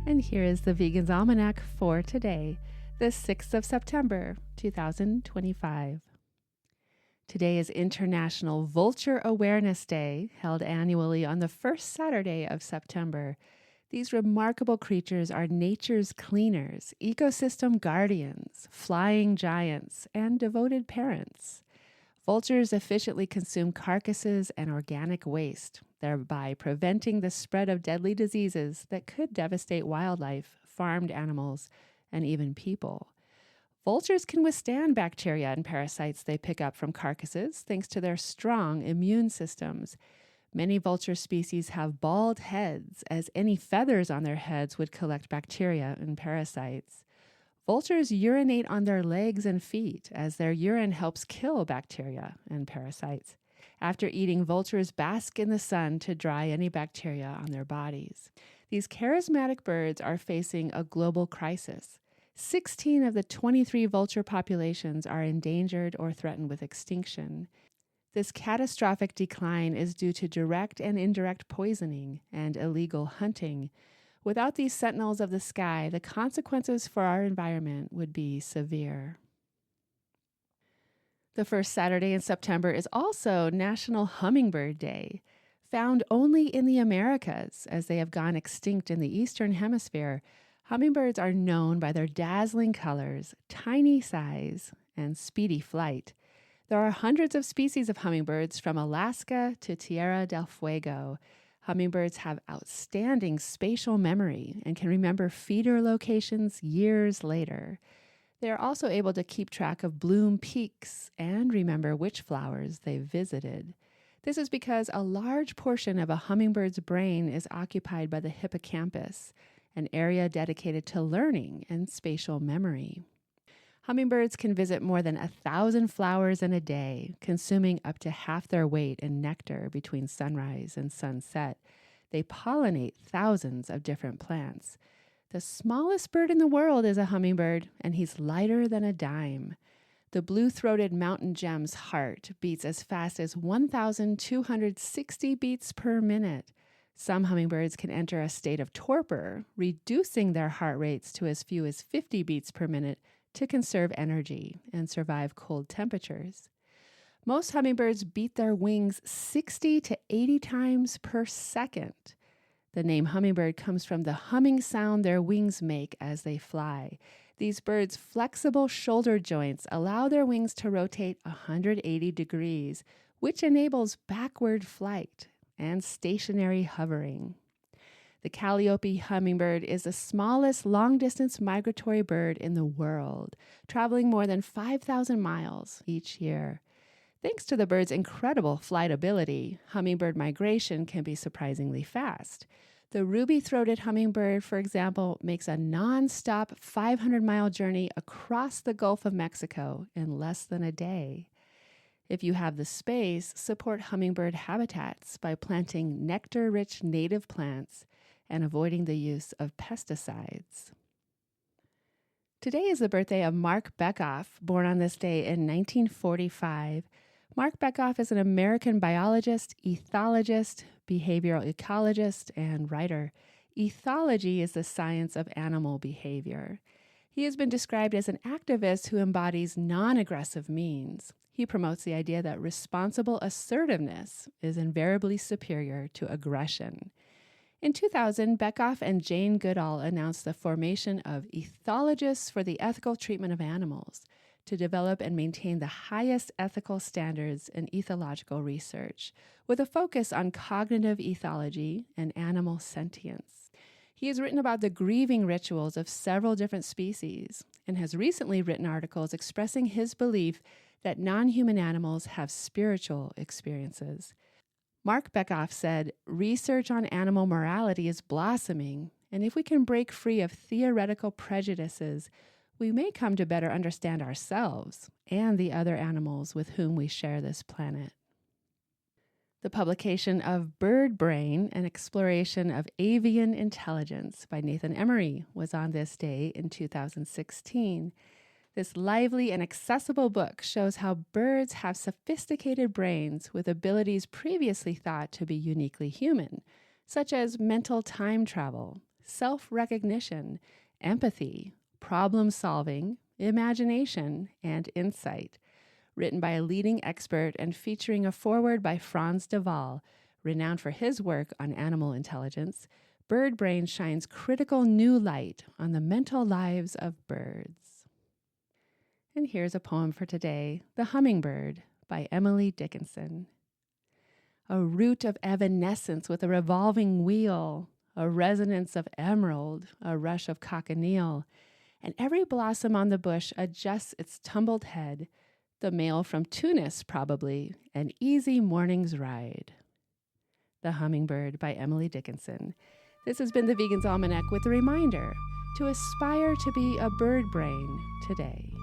And here is the Vegan's Almanac for today, the 6th of September, 2025. Today is International Vulture Awareness Day, held annually on the first Saturday of September. These remarkable creatures are nature's cleaners, ecosystem guardians, flying giants, and devoted parents. Vultures efficiently consume carcasses and organic waste, thereby preventing the spread of deadly diseases that could devastate wildlife, farmed animals, and even people. Vultures can withstand bacteria and parasites they pick up from carcasses thanks to their strong immune systems. Many vulture species have bald heads, as any feathers on their heads would collect bacteria and parasites. Vultures urinate on their legs and feet, as their urine helps kill bacteria and parasites. After eating, vultures bask in the sun to dry any bacteria on their bodies. These charismatic birds are facing a global crisis. 16 of the 23 vulture populations are endangered or threatened with extinction. This catastrophic decline is due to direct and indirect poisoning and illegal hunting. Without these sentinels of the sky, the consequences for our environment would be severe. The first Saturday in September is also National Hummingbird Day. Found only in the Americas, as they have gone extinct in the Eastern Hemisphere, hummingbirds are known by their dazzling colors, tiny size, and speedy flight. There are hundreds of species of hummingbirds from Alaska to Tierra del Fuego. Hummingbirds have outstanding spatial memory and can remember feeder locations years later. They are also able to keep track of bloom peaks and remember which flowers they visited. This is because a large portion of a hummingbird's brain is occupied by the hippocampus, an area dedicated to learning and spatial memory. Hummingbirds can visit more than 1,000 flowers in a day, consuming up to half their weight in nectar between sunrise and sunset. They pollinate thousands of different plants. The smallest bird in the world is a hummingbird, and he's lighter than a dime. The blue-throated mountain gem's heart beats as fast as 1,260 beats per minute. Some hummingbirds can enter a state of torpor, reducing their heart rates to as few as 50 beats per minute to conserve energy and survive cold temperatures. Most hummingbirds beat their wings 60 to 80 times per second. The name hummingbird comes from the humming sound their wings make as they fly. These birds' flexible shoulder joints allow their wings to rotate 180 degrees, which enables backward flight and stationary hovering. The Calliope hummingbird is the smallest long-distance migratory bird in the world, traveling more than 5,000 miles each year. Thanks to the bird's incredible flight ability, hummingbird migration can be surprisingly fast. The ruby-throated hummingbird, for example, makes a non-stop 500-mile journey across the Gulf of Mexico in less than a day. If you have the space, support hummingbird habitats by planting nectar-rich native plants and avoiding the use of pesticides. Today is the birthday of Marc Bekoff, born on this day in 1945. Marc Bekoff is an American biologist, ethologist, behavioral ecologist, and writer. Ethology is the science of animal behavior. He has been described as an activist who embodies non-aggressive means. He promotes the idea that responsible assertiveness is invariably superior to aggression. In 2000, Bekoff and Jane Goodall announced the formation of Ethologists for the Ethical Treatment of Animals to develop and maintain the highest ethical standards in ethological research, with a focus on cognitive ethology and animal sentience. He has written about the grieving rituals of several different species and has recently written articles expressing his belief that non-human animals have spiritual experiences. Marc Bekoff said, "Research on animal morality is blossoming, and if we can break free of theoretical prejudices, we may come to better understand ourselves and the other animals with whom we share this planet." The publication of Bird Brain, an exploration of avian intelligence by Nathan Emery, was on this day in 2016. This lively and accessible book shows how birds have sophisticated brains with abilities previously thought to be uniquely human, such as mental time travel, self-recognition, empathy, problem-solving, imagination, and insight. Written by a leading expert and featuring a foreword by Franz de Waal, renowned for his work on animal intelligence, Bird Brain shines critical new light on the mental lives of birds. And here's a poem for today, The Hummingbird by Emily Dickinson. A root of evanescence with a revolving wheel, a resonance of emerald, a rush of cochineal, and every blossom on the bush adjusts its tumbled head, the mail from Tunis probably, an easy morning's ride. The Hummingbird by Emily Dickinson. This has been the Vegan's Almanac with a reminder to aspire to be a bird brain today.